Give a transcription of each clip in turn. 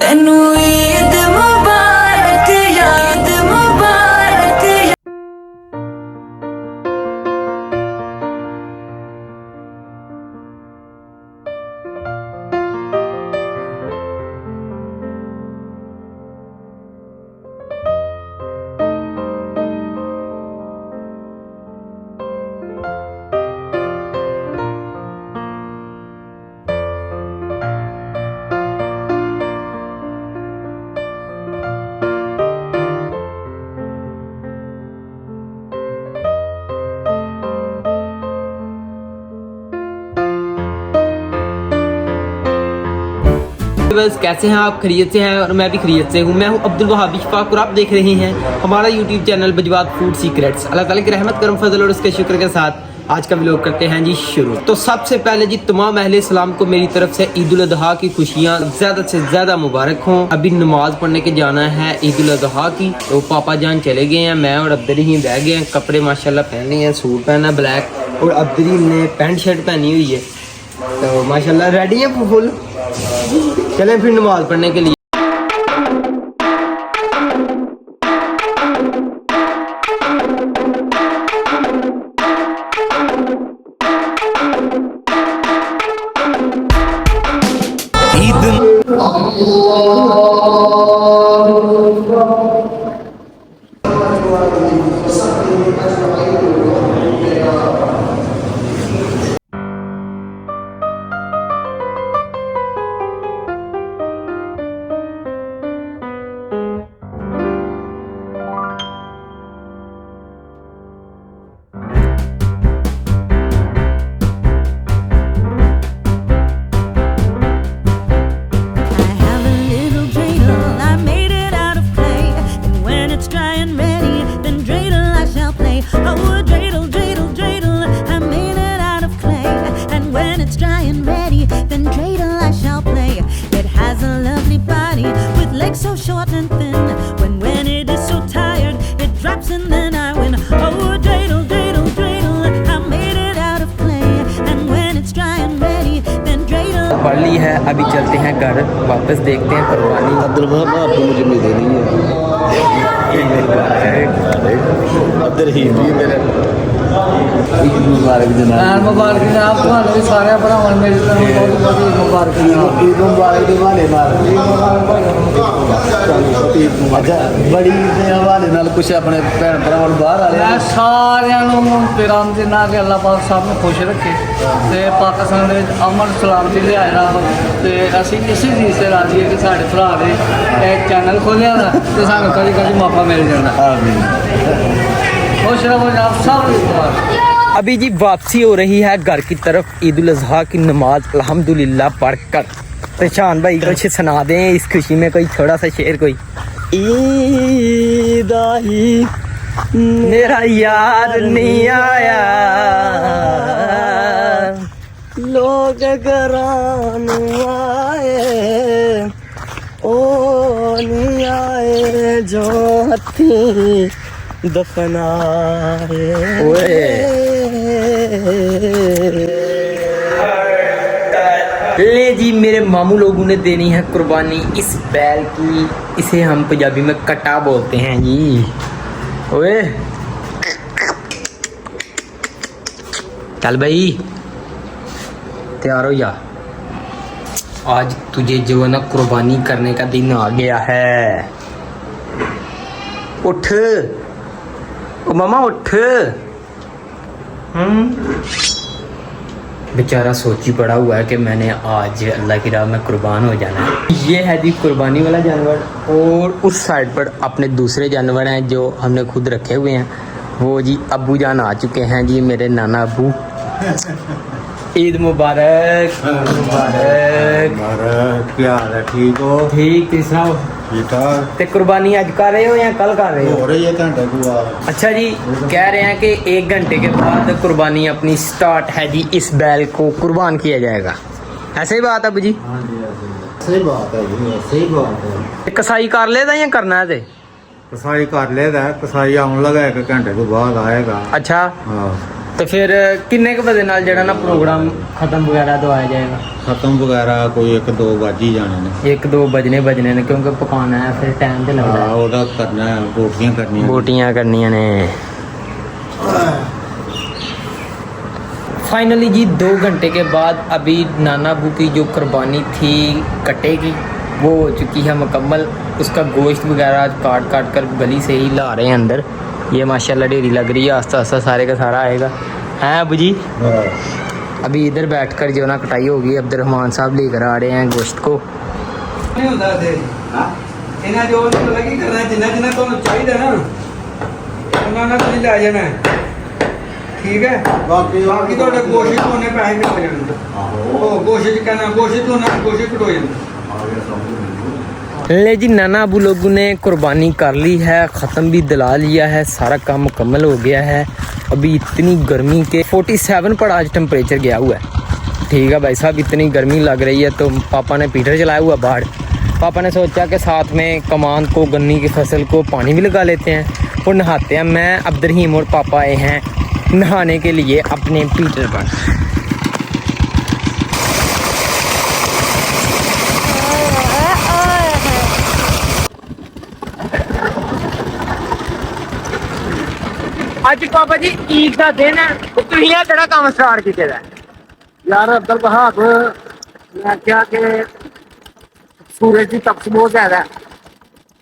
तेनू ईद मुबारक ईद मुबारक। बस कैसे हैं आप? खैरियत से हैं? और मैं भी खैरियत से हूँ। मैं हूँ अब्दुल वहाब इशफाक और आप देख रहे हैं हमारा यूट्यूब चैनल बजवात फूड सीक्रेट्स। अल्लाह ताला की रहमत करम फजल और उसके शुक्र के साथ आज का व्लॉग करते हैं जी शुरू। तो सबसे पहले जी तमाम अहले इस्लाम को मेरी तरफ से ईद उल अजहा की खुशियाँ ज़्यादा से ज़्यादा मुबारक हों। अभी नमाज पढ़ने के जाना है ईद उल अजहा की, तो पापा जान चले गए हैं, मैं और अब्दुल ही रह गए हैं। कपड़े माशाल्लाह पहने हैं, सूट पहना ब्लैक और अब्दुल ने पैंट शर्ट पहनी हुई है, तो माशाल्लाह रेडी है फुल। चलें फिर नमाज पढ़ने के लिए। So short and thin, when it is so tired, it drops and then I win. Oh, dreidel, dreidel, dreidel, I made it out of clay. And when it's dry and ready, then dreidel. पढ़ ली है, अभी चलते हैं घर, वापस देखते हैं कुर्बानी। अब्दुल वहाब आपको मुझे मिल देनी है। अब्दुल ही मेरे मुबारक जनाब। मुबारक जनाब, ਤੁਹਾਨੂੰ ਵੀ ਸਾਰਿਆਂ ਭਰਾਵਾਂ ਨੂੰ ਮੇਰੀ ਤਰਫੋਂ ਬਹੁਤ ਬਹੁਤ ਮੁਬਾਰਕ ਜਨਾਬ। ईद मुबारक के हवाले अच्छा बड़ी के हवाले नाल कुछ अपने भैन भरावां ਨੂੰ बाहर आ ਮੈਂ ਸਾਰਿਆਂ ਨੂੰ ਪਿਆਰ ਦੇ ਨਾਲ ਕਿ ਅੱਲਾਹ ਪਾਕ ਸਭ ਨੂੰ ਖੁਸ਼ ਰੱਖੇ ਤੇ ਪਾਕਿਸਤਾਨ ਦੇ ਵਿੱਚ ਅਮਨ ਸਲਾਮਤੀ ਲਿਆਏ ਰੱਬ। ਤੇ ਅਸੀਂ ਇਸੇ ਚੀਜ਼ ਤੇ ਰਾਜ਼ੀ ਹਾਂ ਕਿ ਸਾਡੇ ਭਰਾ ਦੇ ਇਹ ਚੈਨਲ ਖੋਲ੍ਹਿਆ ਨਾ ਤੇ ਸਾਨੂੰ ਕਦੀ ਕਦੀ ਮੌਕਾ ਮਿਲ ਜਾਂਦਾ। आमीन। खुश रहो जनाब, सब मुबारक। अभी जी वापसी हो रही है घर की तरफ ईद उल अजहा की नमाज अल्हम्दुलिल्लाह पढ़कर। तो शान भाई कुछ सुना दें इस खुशी में, कोई थोड़ा सा शेर कोई। ईद आई मेरा यार नहीं आया, लोग घरान आए ओ नहीं आए जो हथी दफनाए। ले जी मेरे मामू लोगों ने देनी है कुर्बानी इस बैल की, इसे हम पंजाबी में कटा बोलते हैं जी। ओए चल भाई तैयार हो जा, आज तुझे जो है ना कुर्बानी करने का दिन आ गया है। उठ ओ मामा उठ। बेचारा सोच ही पड़ा हुआ है कि मैंने आज अल्लाह की राह में कुर्बान हो जाना है। ये है जी कुर्बानी वाला जानवर, और उस साइड पर अपने दूसरे जानवर हैं जो हमने खुद रखे हुए हैं। वो जी अब्बू जान आ चुके हैं जी, मेरे नाना अब्बू। ईद मुबारक। मुबारक। क्या हाल है? ठीक हो? ठीक साहब, ठीक ठाक। ते कुर्बानी आज कर रहे हो या कल कर रहे हो? हो रही है घंटे को बाद। अच्छा जी, कह रहे हैं कि 1 घंटे के बाद कुर्बानी अपनी स्टार्ट है जी, इस बैल को कुर्बान किया जाएगा। ऐसे ही बात है अबू जी? हाँ जी सही बात है जी, सही बात है। कसाई कर लेदा या करना है? कसाई कर लेदा, कसाई आने लगा 1 घंटे को बाद आएगा। अच्छा, हाँ तो फिर किन्ने क बजे नाल जेड़ा ना प्रोग्राम खत्म वगैरह दवाया जाएगा? खत्म वगैरह कोई 1-2 वज ही जाने ने। 1-2 बजने ने क्योंकि पकाना है फिर टाइम तो लगता है। ओदा करना है, बोटियां करनियां। बोटियां करनियां ने। फाइनली जी 2 घंटे के बाद अभी नाना अबू की जो कुर्बानी थी कटेगी वो हो चुकी है मुकम्मल। उसका गोश्त वगैरह काट काट कर गली से ही ला रहे हैं अंदर। ये माशाल्लाह ढेरी लग रही है, आस्ता आस्ता सारे का सारा आएगा। हैं अबू जी? अभी इधर बैठकर जो ना कटाई होगी। अब्दुर्रहमान साहब लेकर आ रहे हैं गोश्त को। नहीं होता थे इन्हें जो लगी करना जिन्ना जिन्ना तो चाहिए ना उन्होंने तो ले जाना है, ठीक है। बाकी तो कोशिश होने पैसे मिल जाने। ओ कोशिश करना, कोशिश होना, कोशिश कटो जाना। ले जी नाना अबू लोगों ने कुर्बानी कर ली है, ख़त्म भी दिला लिया है, सारा काम मुकम्मल हो गया है। अभी इतनी गर्मी के 47 पर आज टेम्परेचर गया हुआ है, ठीक है भाई साहब। इतनी गर्मी लग रही है तो पापा ने पीटर चलाया हुआ बाहर। पापा ने सोचा कि साथ में कमान को, गन्नी की फसल को पानी भी लगा लेते हैं और नहाते हैं। मैं अब्दुर्रहीम और पापा आए हैं नहाने के लिए अपने पीटर पर। आज पापा जी ईद का दिन है, तुसीं केड़ा काम स्टार्ट कीते दा? यार अब्दुल वहाब मैं क्या कि सूरज की तपश बहुत ज्यादा है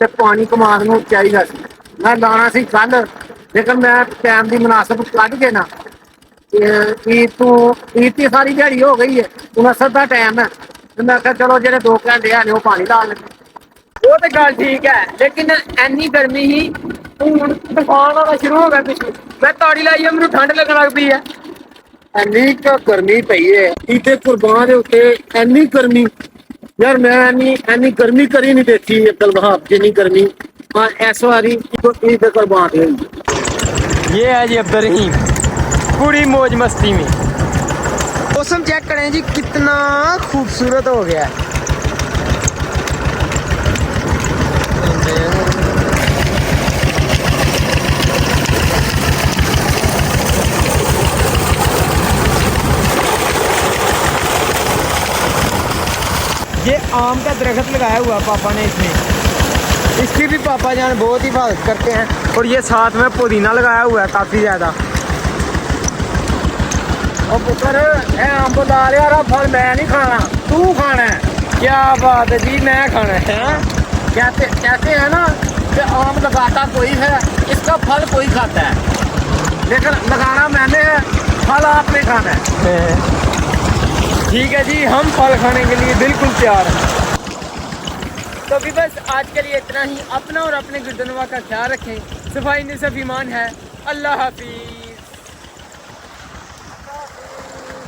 ते पानी कमान नूं चाहिदा सी। मैं लाना सी कल, लेकिन मैं टाइम की मुनासिब कढ़ के ना ईद की सारी दिहाड़ी हो गई है, हूँ असर का टाइम है। तो मैं आख्या चलो जेह्ड़े 2 घंटे है वो पानी ला लेंगे। वो तो गल ठीक है, लेकिन इन्नी गर्मी ही हूँ तूफान आना शुरू हो गया पिछले। मैं ताड़ी लाई मैनू ठंड लगन लग पई है। ਇੰਨੀ ਕੁ ਗਰਮੀ ਪਈ ਹੈ ਈਦੇ ਕੁਰਬਾਨ ਦੇ ਉੱਤੇ, ਇੰਨੀ ਗਰਮੀ यार मैं ਇੰਨੀ ਗਰਮੀ ਕਰੀ नहीं देखी अब्दुल वहाब जिन्नी गर्मी इस वारी ईद कुर्बान हुई। ये है जी अब्दुर्रहीम पूरी मौज मस्ती में। मौसम चेक करें जी कितना खूबसूरत हो गया है। ये आम का दरख्त लगाया हुआ पापा ने इसमें, इसकी भी पापा जान बहुत हिफाजत करते हैं। और ये साथ में पुदीना लगाया हुआ है काफ़ी ज़्यादा। और पुत्र आम ला लिया फल मैं नहीं खाना, तू खाना है। क्या बात है जी, मैं खाना है। कहते हैं ना कि आम लगाता कोई है, इसका फल कोई खाता है, लेकिन लगाना मैंने है, फल आपने खाना है। ठीक है जी, हम फल खाने के लिए बिल्कुल तैयार हैं। तो अभी बस आज के लिए इतना ही। अपना और अपने गिरदनवा का ख्याल रखें। सफाई निसफ ईमान है। अल्लाह हाफिज़।